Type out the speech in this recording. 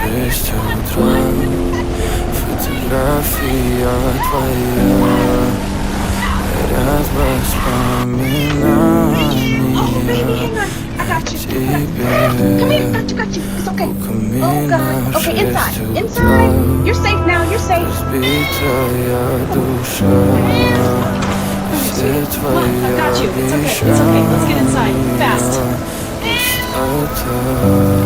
6 утра. Фотография твоя горят воспоминания I got you. тебе. Come here, got you. It's okay. У Oh камина God. в Okay, 6 inside. утра. You're safe now. You're safe. Разбитая душа. Все Come on, твои I've got you. It's okay. It's okay. Let's get inside. Fast. обещания. Пустота.